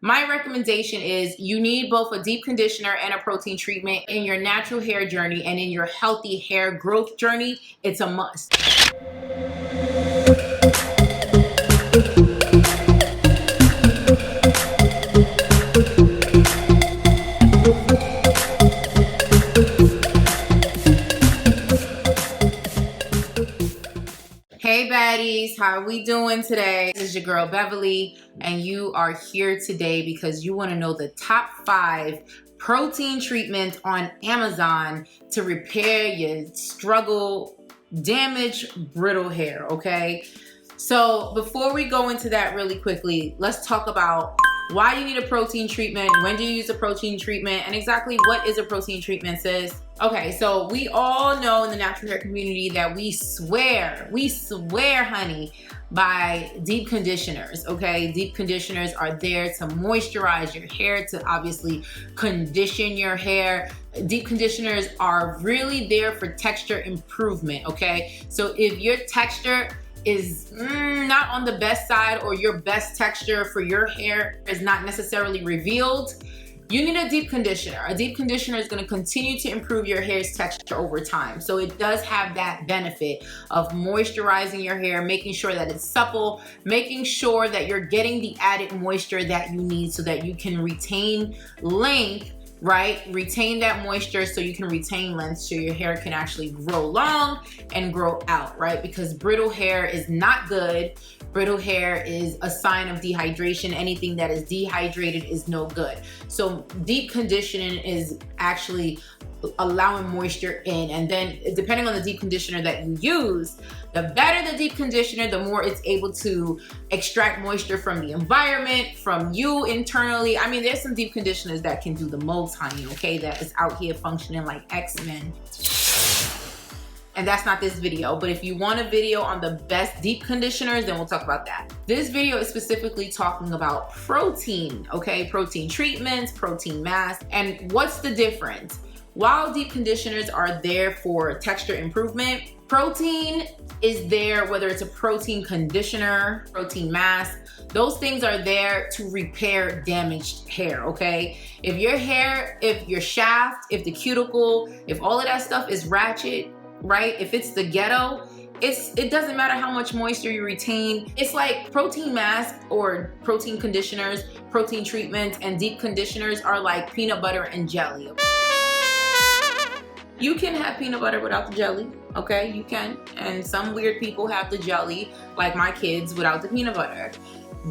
My recommendation is you need both a deep conditioner and a protein treatment in your natural hair journey, and in your healthy hair growth journey, it's a must. Hey baddies, how are we doing today? This is your girl Beverly, and you are here today because you want to know the top 5 protein treatments on Amazon to repair your damaged, brittle hair, okay? So before we go into that really quickly, let's talk about why you need a protein treatment, when do you use a protein treatment, and exactly what is a protein treatment, sis? Okay, so we all know in the natural hair community that we swear, honey, by deep conditioners, okay? Deep conditioners are there to moisturize your hair, to obviously condition your hair. Deep conditioners are really there for texture improvement, okay? So if your texture is not on the best side, or your best texture for your hair is not necessarily revealed, you need a deep conditioner. A deep conditioner is going to continue to improve your hair's texture over time. So it does have that benefit of moisturizing your hair, making sure that it's supple, making sure that you're getting the added moisture that you need so that you can retain length, right? Retain that moisture so you can retain length, so your hair can actually grow long and grow out, right? Because brittle hair is not good. Brittle hair is a sign of dehydration. Anything that is dehydrated is no good. So deep conditioning is actually allowing moisture in, and then depending on the deep conditioner that you use, the better the deep conditioner, the more it's able to extract moisture from the environment, from you internally. I mean, there's some deep conditioners that can do the most, honey, okay, that is out here functioning like X-Men. And that's not this video, but if you want a video on the best deep conditioners, then we'll talk about that. This video is specifically talking about protein, okay? Protein treatments, protein masks, and what's the difference? While deep conditioners are there for texture improvement, protein is there, whether it's a protein conditioner, protein mask, those things are there to repair damaged hair, okay? If your hair, if your shaft, if the cuticle, if all of that stuff is ratchet, right? If it's the ghetto, it doesn't matter how much moisture you retain. It's like protein masks or protein conditioners, protein treatments, and deep conditioners are like peanut butter and jelly. You can have peanut butter without the jelly, okay? You can. And some weird people have the jelly, like my kids, without the peanut butter.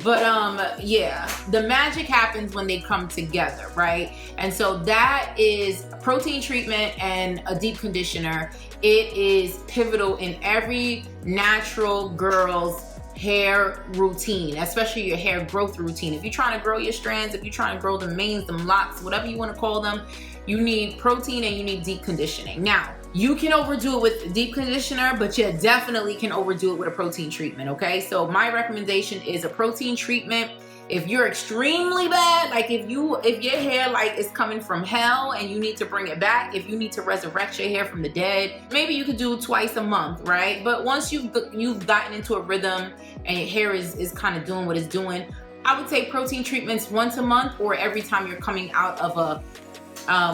But yeah, the magic happens when they come together, right? And so that is protein treatment and a deep conditioner. It is pivotal in every natural girl's hair routine, especially your hair growth routine. If you're trying to grow your strands, if you're trying to grow the manes, them locks, whatever you want to call them, you need protein and you need deep conditioning. Now, you can overdo it with deep conditioner, but you definitely can overdo it with a protein treatment, okay? So my recommendation is a protein treatment. If you're extremely bad, like if your hair like is coming from hell and you need to bring it back, if you need to resurrect your hair from the dead, maybe you could do twice a month, right? But once you've gotten into a rhythm and your hair is kind of doing what it's doing, I would say protein treatments once a month, or every time you're coming out of a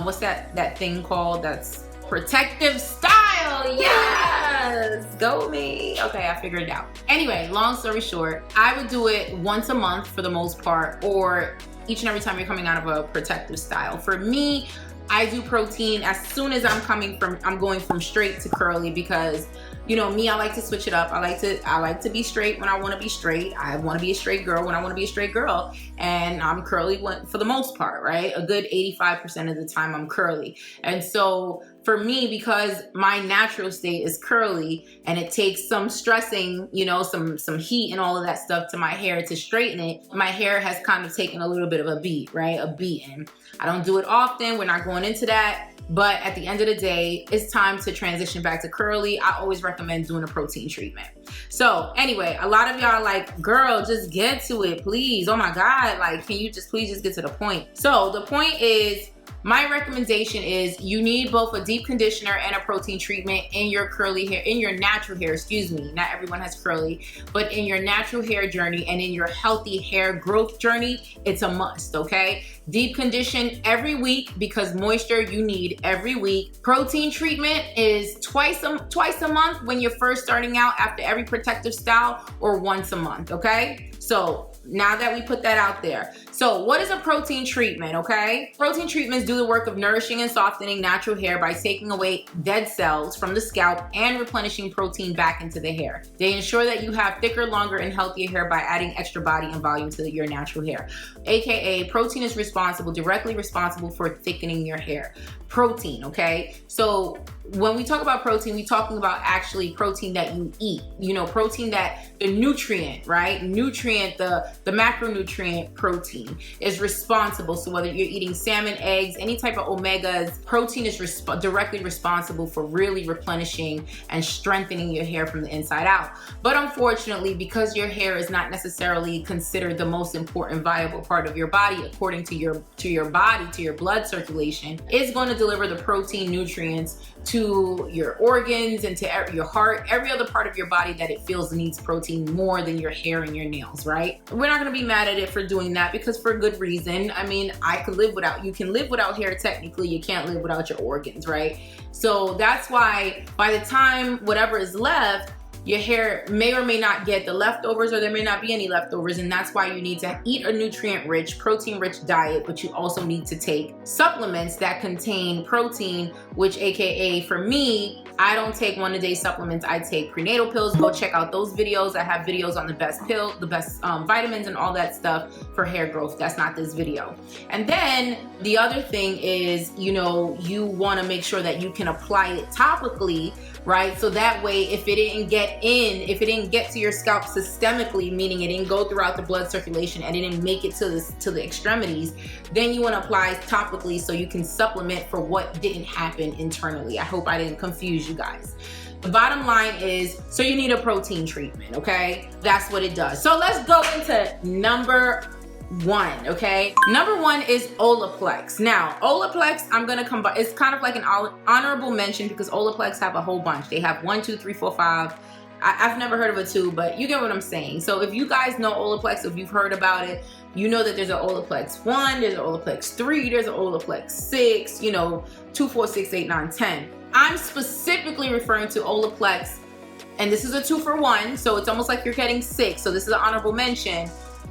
what's that thing called? That's protective style. Yes, go me. Okay, I figured it out. Anyway, long story short, I would do it once a month for the most part, or each and every time you're coming out of a protective style. For me, I do protein as soon as I'm going from straight to curly, because you know me, I like to switch it up. I like to be straight when I want to be straight. I want to be a straight girl when I want to be a straight girl, and I'm curly for the most part, right? A good 85% of the time I'm curly. And so for me, because my natural state is curly and it takes some stressing, you know, some heat and all of that stuff to my hair to straighten it, my hair has kind of taken a little bit of a beat, right? A beating. I don't do it often. We're not going into that. But at the end of the day, it's time to transition back to curly. I always recommend doing a protein treatment. So anyway, a lot of y'all are like, girl, just get to it, please. Oh my God, like, can you just please just get to the point? So the point is, My recommendation is you need both a deep conditioner and a protein treatment in your curly hair, in your natural hair, excuse me. Not everyone has curly, but in your natural hair journey and in your healthy hair growth journey, it's a must, okay? Deep condition every week because moisture you need every week. Protein treatment is twice a month when you're first starting out after every protective style, or once a month, okay? So now that we put that out there. So what is a protein treatment, okay? Protein treatments do the work of nourishing and softening natural hair by taking away dead cells from the scalp and replenishing protein back into the hair. They ensure that you have thicker, longer, and healthier hair by adding extra body and volume to your natural hair. AKA, protein is directly responsible for thickening your hair. Protein, okay? So when we talk about protein, we're talking about actually protein that you eat. You know, protein that the nutrient, right? Nutrient, the macronutrient protein is responsible. So whether you're eating salmon, eggs, any type of omegas, protein is directly responsible for really replenishing and strengthening your hair from the inside out. But unfortunately, because your hair is not necessarily considered the most important viable part of your body, according to your body, to your blood circulation, it's going to deliver the protein nutrients to your organs and to your heart, every other part of your body that it feels needs protein more than your hair and your nails, right? We're not gonna be mad at it for doing that because for good reason. I mean, you can live without hair technically, you can't live without your organs, right? So that's why by the time whatever is left, your hair may or may not get the leftovers, or there may not be any leftovers, and that's why you need to eat a nutrient-rich, protein-rich diet, but you also need to take supplements that contain protein, which AKA for me, I don't take one-a-day supplements, I take prenatal pills. Go check out those videos. I have videos on the best vitamins and all that stuff for hair growth. That's not this video. And then the other thing is, you know, you wanna make sure that you can apply it topically, right? So that way, if it didn't get to your scalp systemically, meaning it didn't go throughout the blood circulation and it didn't make it to the extremities, then you want to apply topically so you can supplement for what didn't happen internally. I hope I didn't confuse you guys. The bottom line is, so you need a protein treatment, okay? That's what it does. So let's go into number one, okay? Number one is Olaplex. Now, Olaplex, I'm gonna combine, it's kind of like an honorable mention because Olaplex have a whole bunch. They have 1, 2, 3, 4, 5. I've never heard of a 2, but you get what I'm saying. So if you guys know Olaplex, if you've heard about it, you know that there's an Olaplex 1, there's an Olaplex 3, there's an Olaplex 6, you know, 2, 4, 6, 8, 9, 10. I'm specifically referring to Olaplex, and this is a 2-for-1, so it's almost like you're getting 6. So this is an honorable mention.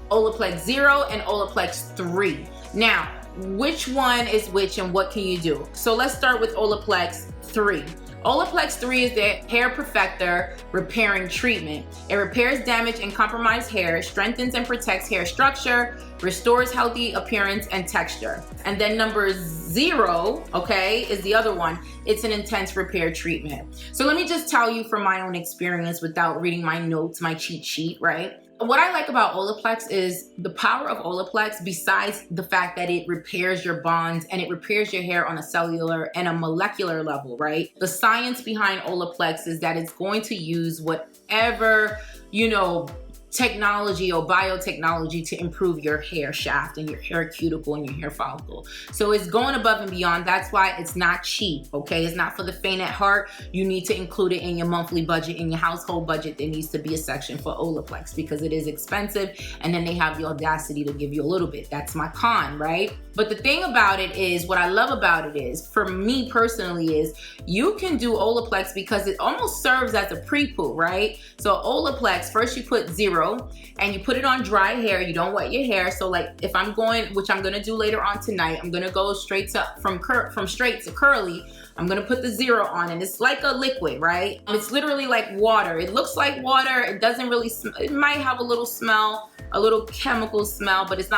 Olaplex 0 and Olaplex 3. Now, which one is which and what can you do? So let's start with Olaplex 3. Olaplex 3 is the hair perfector repairing treatment. It repairs damaged and compromised hair, strengthens and protects hair structure, restores healthy appearance and texture. And then number 0, okay, is the other one. It's an intense repair treatment. So let me just tell you from my own experience without reading my notes, my cheat sheet, right? What I like about Olaplex is the power of Olaplex, besides the fact that it repairs your bonds and it repairs your hair on a cellular and a molecular level, right? The science behind Olaplex is that it's going to use whatever, you know, technology or biotechnology to improve your hair shaft and your hair cuticle and your hair follicle. So it's going above and beyond. That's why it's not cheap, okay? It's not for the faint at heart. You need to include it in your monthly budget, in your household budget. There needs to be a section for Olaplex because it is expensive, and then they have the audacity to give you a little bit. That's my con, right? But the thing about it is, what I love about it is, for me personally, is you can do Olaplex because it almost serves as a pre-poo, right? So Olaplex, first you put 0 and you put it on dry hair. You don't wet your hair. So like if I'm going, which I'm gonna do later on tonight, I'm gonna go straight to from straight to curly. I'm gonna put the 0 on, and it's like a liquid, right? It's literally like water. It looks like water. It doesn't really it might have a little smell, a little chemical smell, but it's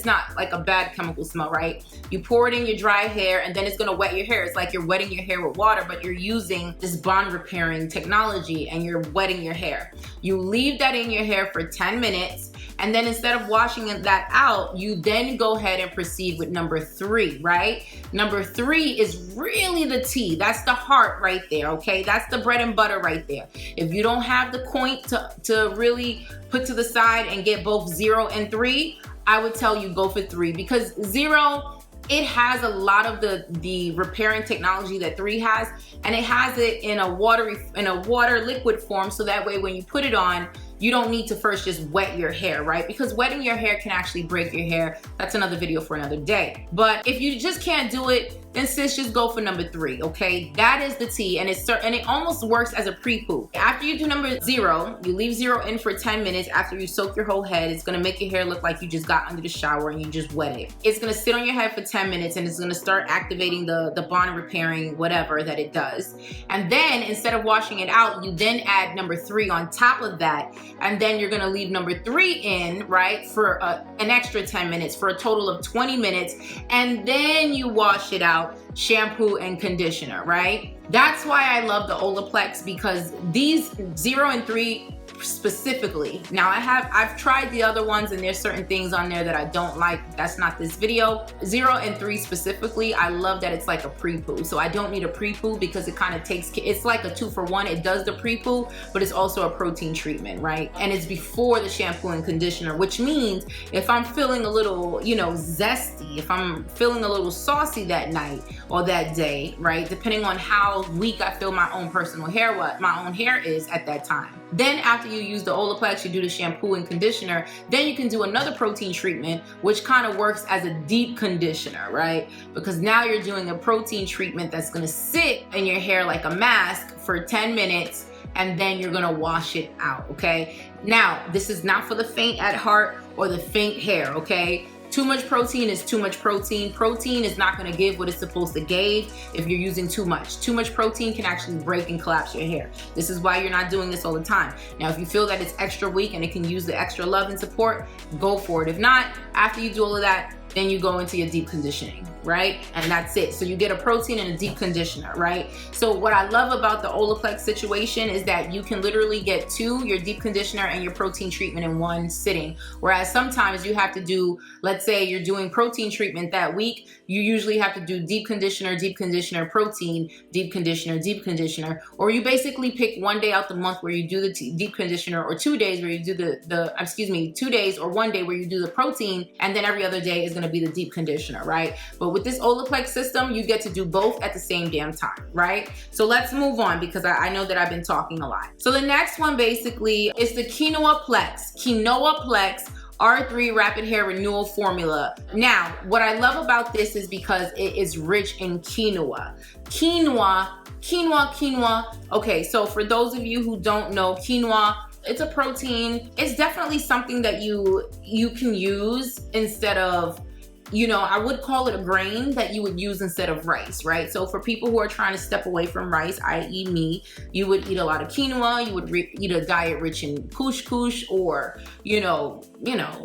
not like a bad chemical smell, right? You pour it in your dry hair, and then it's gonna wet your hair. It's like you're wetting your hair with water, but you're using this bond repairing technology, and you're wetting your hair. You leave that in your hair for 10 minutes, and then instead of washing that out, you then go ahead and proceed with number 3, right? Number 3 is really the tea. That's the heart right there, okay? That's the bread and butter right there. If you don't have the coin to really put to the side and get both 0 and 3, I would tell you go for 3, because 0, it has a lot of the repairing technology that 3 has, and it has it in a water liquid form, so that way when you put it on, you don't need to first just wet your hair, right? Because wetting your hair can actually break your hair. That's another video for another day. But if you just can't do it, then sis, just go for number 3, okay? That is the tea, and it almost works as a pre-poo. After you do number 0, you leave 0 in for 10 minutes after you soak your whole head. It's gonna make your hair look like you just got under the shower and you just wet it. It's gonna sit on your head for 10 minutes and it's gonna start activating the bond repairing whatever that it does. And then instead of washing it out, you then add number 3 on top of that, and then you're gonna leave number 3 in, right, for an extra 10 minutes for a total of 20 minutes, and then you wash it out, shampoo and conditioner, right? That's why I love the Olaplex, because these 0 and 3 specifically. Now I've tried the other ones and there's certain things on there that I don't like. That's not this video. 0 and 3 specifically, I love that it's like a pre-poo. So I don't need a pre-poo because it kind of it's like a 2-for-1. It does the pre-poo, but it's also a protein treatment, right? And it's before the shampoo and conditioner, which means if I'm feeling a little, you know, zesty, if I'm feeling a little saucy that night or that day, right? Depending on how weak I feel my own personal hair, what my own hair is at that time. Then after you use the Olaplex, you do the shampoo and conditioner, then you can do another protein treatment, which kind of works as a deep conditioner, right? Because now you're doing a protein treatment that's gonna sit in your hair like a mask for 10 minutes, and then you're gonna wash it out, okay? Now, this is not for the faint at heart or the faint hair, okay? Too much protein is too much protein. Protein is not gonna give what it's supposed to give if you're using too much. Too much protein can actually break and collapse your hair. This is why you're not doing this all the time. Now, if you feel that it's extra weak and it can use the extra love and support, go for it. If not, after you do all of that, then you go into your deep conditioning, right? And that's it. So you get a protein and a deep conditioner, right? So what I love about the Olaplex situation is that you can literally get your deep conditioner and your protein treatment in one sitting. Whereas sometimes you have to do, let's say you're doing protein treatment that week, you usually have to do deep conditioner, protein, deep conditioner, or you basically pick one day out the month where you do the deep conditioner, or 2 days where you do 2 days or 1 day where you do the protein, and then every other day is gonna be the deep conditioner, right? But with this Olaplex system, you get to do both at the same damn time, right? So let's move on, because I know that I've been talking a lot. So the next one basically is the Quinoaplex. Quinoaplex R3 Rapid Hair Renewal Formula. Now, what I love about this is because it is rich in quinoa. Quinoa. Okay, so for those of you who don't know, quinoa, it's a protein. It's definitely something that you can use instead of, you know, I would call it a grain that you would use instead of rice, right? So for people who are trying to step away from rice, i.e. me, you would eat a lot of quinoa, you would eat a diet rich in couscous, or, you know,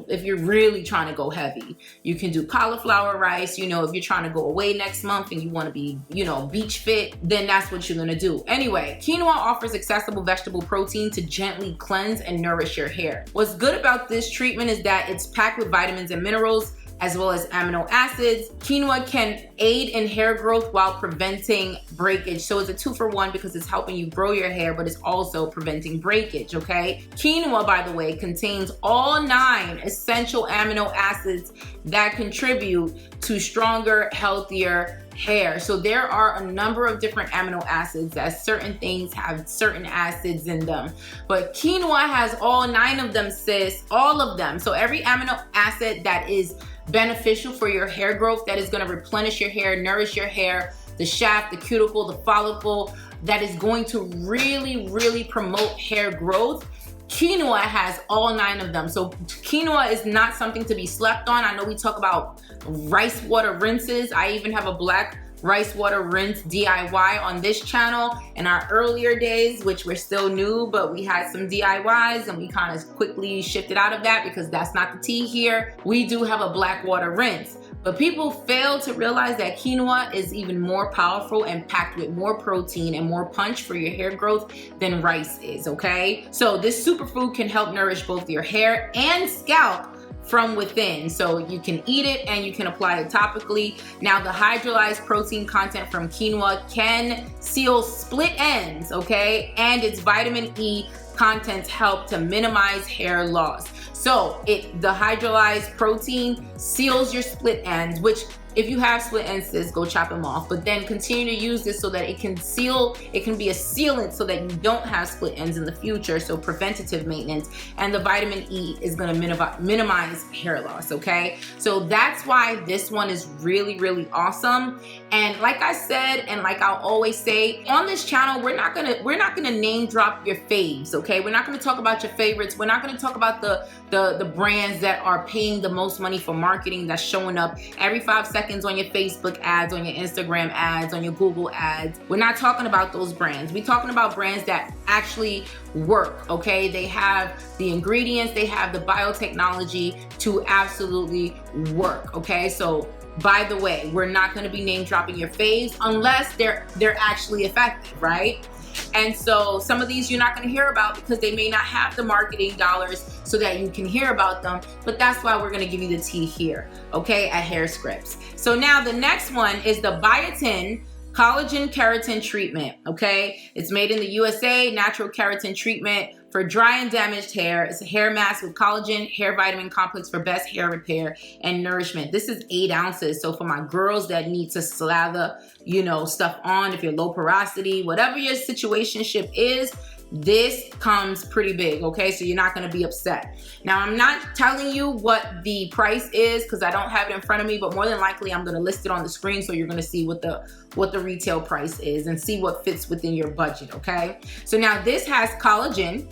if you're really trying to go heavy, you can do cauliflower rice. You know, if you're trying to go away next month and you want to be, you know, beach fit, then that's what you're gonna do. Anyway, quinoa offers accessible vegetable protein to gently cleanse and nourish your hair. What's good about this treatment is that it's packed with vitamins and minerals, as well as amino acids. Quinoa can aid in hair growth while preventing breakage. So it's a 2-for-1 because it's helping you grow your hair, but it's also preventing breakage, okay? Quinoa, by the way, contains all 9 essential amino acids that contribute to stronger, healthier hair. So there are a number of different amino acids, as certain things have certain acids in them. But quinoa has all 9 of them, sis, all of them. So every amino acid that is beneficial for your hair growth, that is gonna replenish your hair, nourish your hair, the shaft, the cuticle, the follicle, that is going to really, really promote hair growth. Quinoa has all 9 of them. So quinoa is not something to be slept on. I know we talk about rice water rinses. I even have a black rice water rinse DIY on this channel. In our earlier days, which we're still new, but we had some DIYs and we kind of quickly shifted out of that because that's not the tea here. We do have a black water rinse. But people fail to realize that quinoa is even more powerful and packed with more protein and more punch for your hair growth than rice is, okay? So this superfood can help nourish both your hair and scalp from within. So you can eat it and you can apply it topically. Now, the hydrolyzed protein content from quinoa can seal split ends, okay? And its vitamin E contents help to minimize hair loss. So the hydrolyzed protein seals your split ends, which if you have split ends, sis, go chop them off, but then continue to use this so that it can seal, it can be a sealant so that you don't have split ends in the future, so preventative maintenance. And the vitamin E is gonna minimize hair loss, okay? So that's why this one is really, really awesome. And like I said, and like I'll always say, on this channel, we're not gonna name drop your faves, okay? We're not gonna talk about your favorites. We're not gonna talk about the brands that are paying the most money for marketing, that's showing up every 5 seconds on your Facebook ads, on your Instagram ads, on your Google ads. We're not talking about those brands. We're talking about brands that actually work, okay? They have the ingredients, they have the biotechnology to absolutely work, okay? So by the way, we're not gonna be name dropping your faves unless they're actually effective, right? And so some of these you're not gonna hear about because they may not have the marketing dollars so that you can hear about them, but that's why we're gonna give you the tea here, okay, at HairScripts. So now the next one is the Biotin Collagen Keratin Treatment, okay? It's made in the USA, natural keratin treatment for dry and damaged hair. It's a hair mask with collagen, hair vitamin complex for best hair repair and nourishment. This is 8 ounces. So for my girls that need to slather, you know, stuff on, if you're low porosity, whatever your situationship is, this comes pretty big, okay? So you're not gonna be upset. Now, I'm not telling you what the price is because I don't have it in front of me, but more than likely I'm gonna list it on the screen so you're gonna see what the retail price is and see what fits within your budget, okay? So now this has collagen,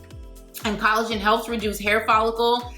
and collagen helps reduce hair follicle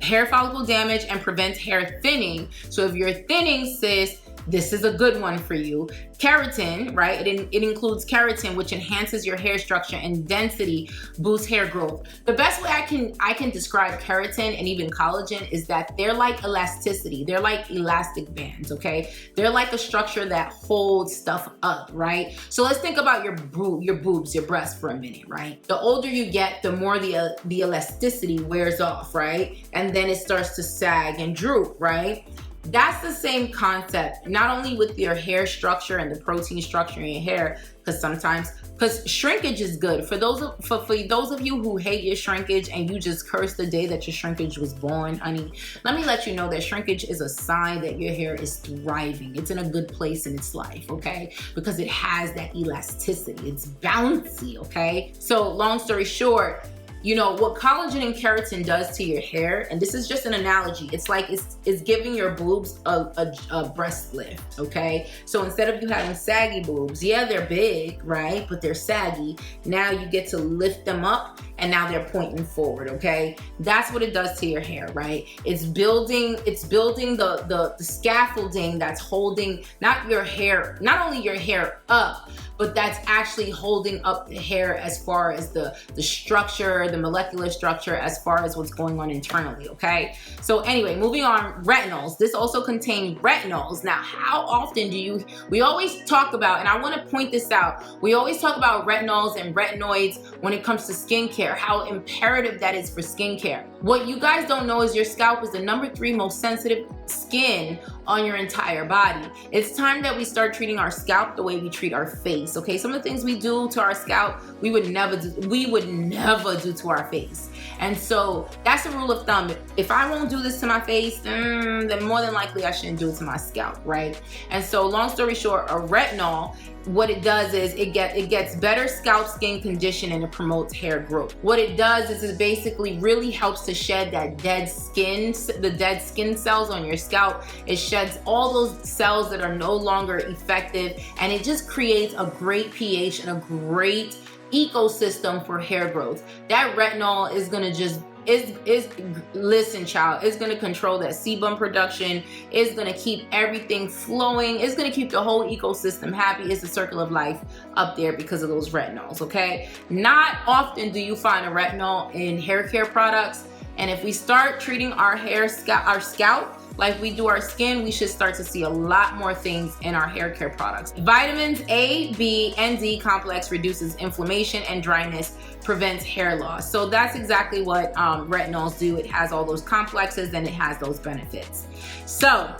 damage and prevents hair thinning. So if you're thinning, sis, this is a good one for you. Keratin, right? It includes keratin, which enhances your hair structure and density, boosts hair growth. The best way I can describe keratin and even collagen is that they're like elasticity. They're like elastic bands, okay? They're like a structure that holds stuff up, right? So let's think about your boobs, your breasts for a minute, right? The older you get, the more the elasticity wears off, right? And then it starts to sag and droop, right? That's the same concept, not only with your hair structure and the protein structure in your hair, because shrinkage is good. For those of you who hate your shrinkage and you just curse the day that your shrinkage was born, honey, let me let you know that shrinkage is a sign that your hair is thriving. It's in a good place in its life, okay? Because it has that elasticity, it's bouncy, okay? So long story short, you know, what collagen and keratin does to your hair, and this is just an analogy, it's like it's giving your boobs a breast lift, okay? So instead of you having saggy boobs, yeah, they're big, right? But they're saggy. Now you get to lift them up and now they're pointing forward, okay? That's what it does to your hair, right? It's building the scaffolding that's holding not only your hair up, but that's actually holding up the hair as far as the structure, the molecular structure, as far as what's going on internally, okay? So anyway, moving on, retinols. This also contains retinols. Now, how often we always talk about, and I wanna point this out, we always talk about retinols and retinoids when it comes to skincare, how imperative that is for skincare. What you guys don't know is your scalp is the #3 most sensitive skin on your entire body. It's time that we start treating our scalp the way we treat our face, okay? Some of the things we do to our scalp, we would never do to our face. And so that's a rule of thumb. If I won't do this to my face, then more than likely I shouldn't do it to my scalp, right? And so long story short, a retinol, what it does is it gets better scalp skin condition and it promotes hair growth. What it does is it basically really helps to shed that dead skin, the dead skin cells on your scalp. It sheds all those cells that are no longer effective, and it just creates a great pH and a great ecosystem for hair growth. That retinol is gonna listen, child, it's gonna control that sebum production. It's gonna keep everything flowing. It's gonna keep the whole ecosystem happy. It's a circle of life up there because of those retinols, okay? Not often do you find a retinol in hair care products. And if we start treating our scalp like we do our skin, we should start to see a lot more things in our hair care products. Vitamins A, B, and D complex reduces inflammation and dryness, prevents hair loss. So that's exactly what retinols do. It has all those complexes and it has those benefits. So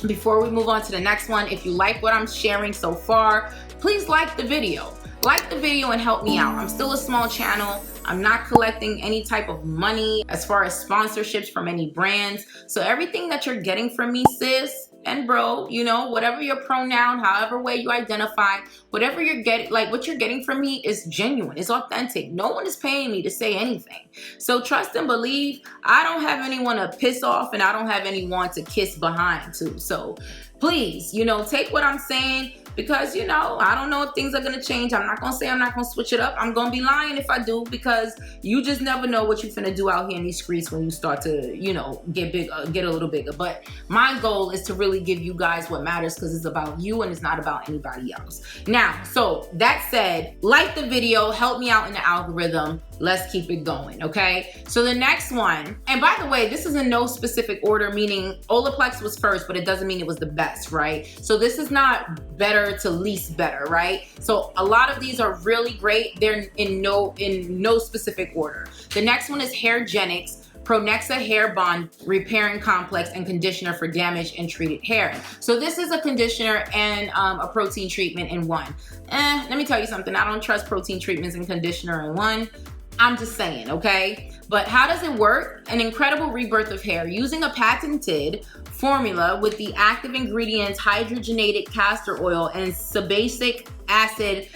before we move on to the next one, if you like what I'm sharing so far, please like the video. like the video and help me out. I'm still a small channel. I'm not collecting any type of money as far as sponsorships from any brands. So everything that you're getting from me, sis and bro, you know, whatever your pronoun, however way you identify, whatever you're getting, like what you're getting from me is genuine, it's authentic. No one is paying me to say anything. So trust and believe. I don't have anyone to piss off, and I don't have anyone to kiss behind too. So please, you know, take what I'm saying, because, you know, I don't know if things are going to change. I'm not going to say I'm not going to switch it up. I'm going to be lying if I do, because you just never know what you're finna do out here in these streets when you start to, you know, get big, get a little bigger. But my goal is to really give you guys what matters, because it's about you and it's not about anybody else. Now, so that said, like the video, help me out in the algorithm. Let's keep it going, okay? So the next one, and by the way, this is in no specific order, meaning Olaplex was first, but it doesn't mean it was the best, right? So this is not better to least better, right? So a lot of these are really great. They're in no specific order. The next one is HairGenics Pronexa Hair Bond Repairing Complex and Conditioner for Damaged and Treated Hair. So this is a conditioner and a protein treatment in one. Let me tell you something. I don't trust protein treatments and conditioner in one. I'm just saying, okay? But how does it work? An incredible rebirth of hair using a patented formula with the active ingredients hydrogenated castor oil and sebacic acid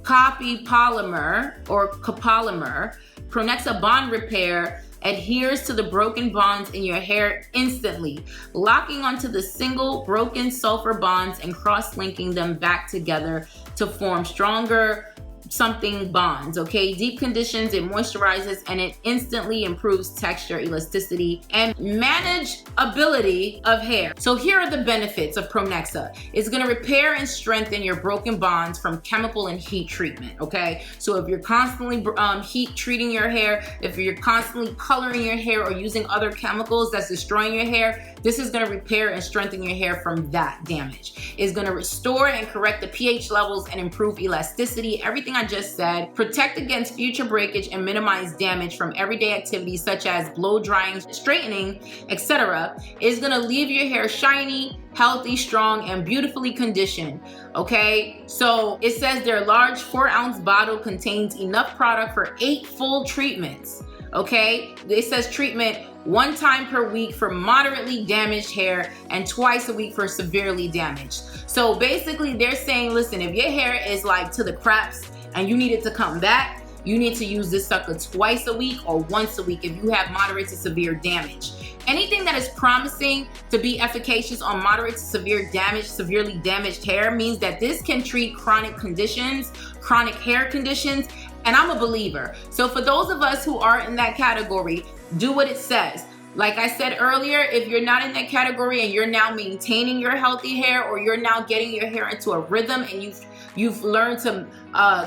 copolymer or copolymer. Pronexa Bond Repair adheres to the broken bonds in your hair instantly, locking onto the single broken sulfur bonds and cross-linking them back together to form stronger something bonds, okay? Deep conditions, it moisturizes, and it instantly improves texture, elasticity, and manageability of hair. So here are the benefits of Pronexa. It's gonna repair and strengthen your broken bonds from chemical and heat treatment, okay? So if you're constantly heat treating your hair, if you're constantly coloring your hair or using other chemicals that's destroying your hair, this is gonna repair and strengthen your hair from that damage. It's gonna restore and correct the pH levels and improve elasticity, everything I just said, protect against future breakage and minimize damage from everyday activities such as blow drying, straightening, etc. It's gonna leave your hair shiny, healthy, strong, and beautifully conditioned, okay? So it says their large 4-ounce bottle contains enough product for 8 full treatments, okay? It says treatment 1 time per week for moderately damaged hair and twice a week for severely damaged. So basically they're saying, listen, if your hair is like to the craps and you need it to come back, you need to use this sucker twice a week or once a week if you have moderate to severe damage. Anything that is promising to be efficacious on moderate to severe damage, severely damaged hair means that this can treat chronic conditions, chronic hair conditions, and I'm a believer. So for those of us who are in that category, do what it says. Like I said earlier, if you're not in that category and you're now maintaining your healthy hair, or you're now getting your hair into a rhythm and you've learned to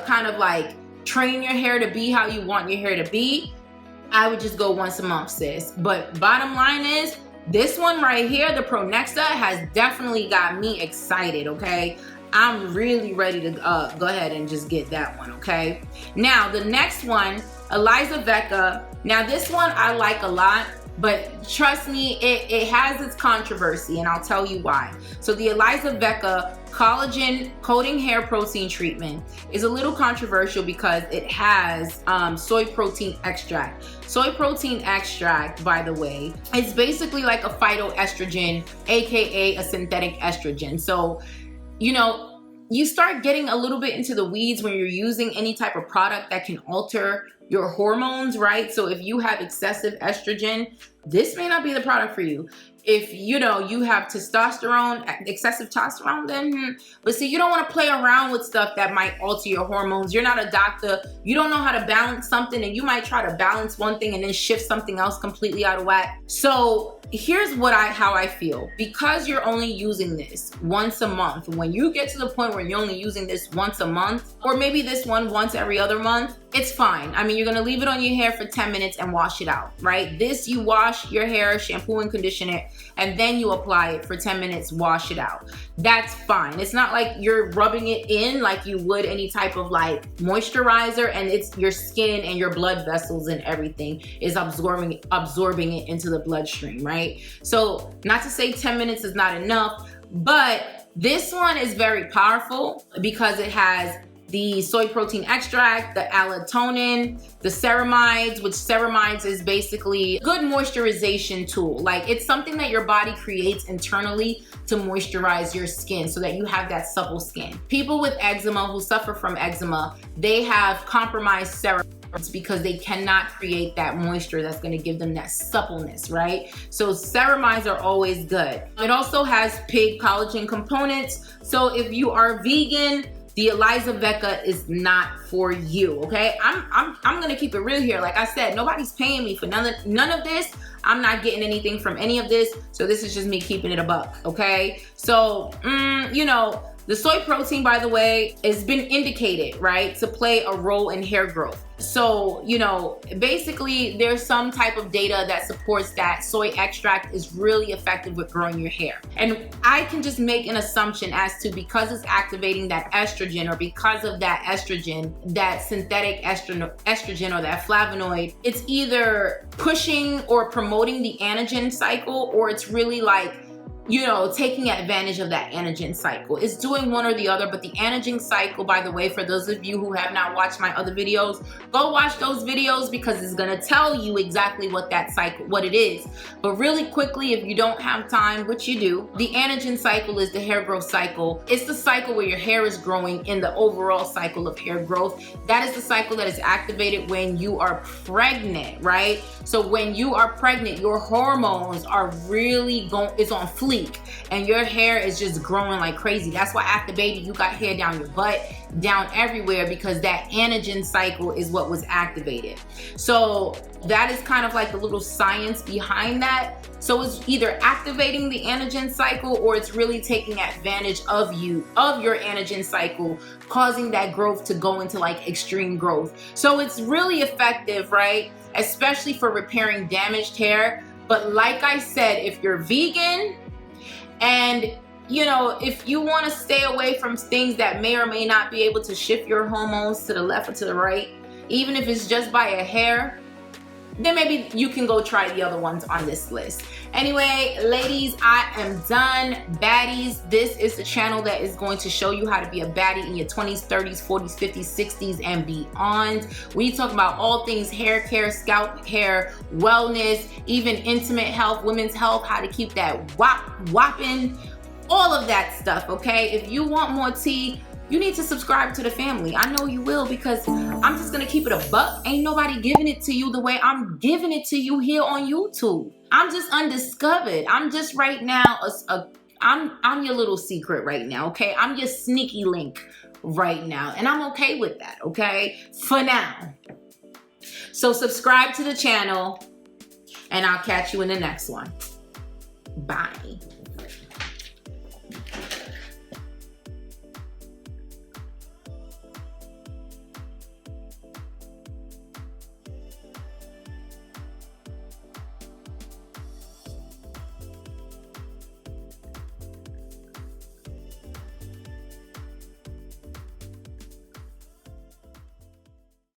kind of like train your hair to be how you want your hair to be, I would just go once a month, sis. But bottom line is, this one right here, the Pronexa, has definitely got me excited, okay? I'm really ready to go ahead and just get that one, okay? Now, the next one, Elizavecca. Now, this one I like a lot, but trust me, it has its controversy, and I'll tell you why. So the Elizavecca Collagen Coating Hair Protein Treatment is a little controversial because it has soy protein extract. Soy protein extract, by the way, is basically like a phytoestrogen, aka a synthetic estrogen. So, you know, you start getting a little bit into the weeds when you're using any type of product that can alter your hormones, right? So if you have excessive estrogen, this may not be the product for you. If you know you have testosterone, excessive testosterone, then but see, you don't want to play around with stuff that might alter your hormones. You're not a doctor. You don't know how to balance something, and you might try to balance one thing and then shift something else completely out of whack. So here's how I feel. Because you're only using this once a month, when you get to the point where you're only using this once a month, or maybe this one once every other month, it's fine. I mean, you're gonna leave it on your hair for 10 minutes and wash it out, right? This, you wash your hair, shampoo and condition it, and then you apply it for 10 minutes, wash it out. That's fine. It's not like you're rubbing it in like you would any type of like moisturizer, and it's your skin and your blood vessels and everything is absorbing it into the bloodstream, right? So not to say 10 minutes is not enough, but this one is very powerful because it has the soy protein extract, the allantoin, the ceramides, which ceramides is basically a good moisturization tool. Like, it's something that your body creates internally to moisturize your skin so that you have that supple skin. People with eczema who suffer from eczema, they have compromised ceramides because they cannot create that moisture that's going to give them that suppleness, right? So ceramides are always good. It also has pig collagen components. So if you are vegan, the Elizavecca is not for you, okay? I'm gonna keep it real here. Like I said, nobody's paying me for none of this. I'm not getting anything from any of this. So this is just me keeping it a buck, okay? So, you know, the soy protein, by the way, has been indicated, right, to play a role in hair growth. So, you know, basically there's some type of data that supports that soy extract is really effective with growing your hair. And I can just make an assumption as to, because it's activating that estrogen, or because of that estrogen, that synthetic estrogen or that flavonoid, it's either pushing or promoting the anagen cycle, or it's really like, you know, taking advantage of that anagen cycle. It's doing one or the other, but the anagen cycle, by the way, for those of you who have not watched my other videos, go watch those videos because it's gonna tell you exactly what that cycle, what it is. But really quickly, if you don't have time, which you do, the anagen cycle is the hair growth cycle. It's the cycle where your hair is growing in the overall cycle of hair growth. That is the cycle that is activated when you are pregnant, right? So when you are pregnant, your hormones are really it's on fleek, and your hair is just growing like crazy. That's why after baby, you got hair down your butt, down everywhere, because that anagen cycle is what was activated. So that is kind of like the little science behind that. So it's either activating the anagen cycle, or it's really taking advantage of your anagen cycle, causing that growth to go into like extreme growth. So it's really effective, right? Especially for repairing damaged hair. But like I said, if you're vegan, and you know, if you want to stay away from things that may or may not be able to shift your hormones to the left or to the right, even if it's just by a hair, then maybe you can go try the other ones on this list. Anyway, ladies, I am done. Baddies, this is the channel that is going to show you how to be a baddie in your 20s, 30s, 40s, 50s, 60s, and beyond. We talk about all things hair care, scalp hair, wellness, even intimate health, women's health, how to keep that whopping, all of that stuff, okay? If you want more tea, you need to subscribe to the family. I know you will, because I'm just gonna keep it a buck. Ain't nobody giving it to you the way I'm giving it to you here on YouTube. I'm just undiscovered. I'm just right now, I'm your little secret right now, okay? I'm your sneaky link right now, and I'm okay with that, okay? For now. So subscribe to the channel, and I'll catch you in the next one. Bye.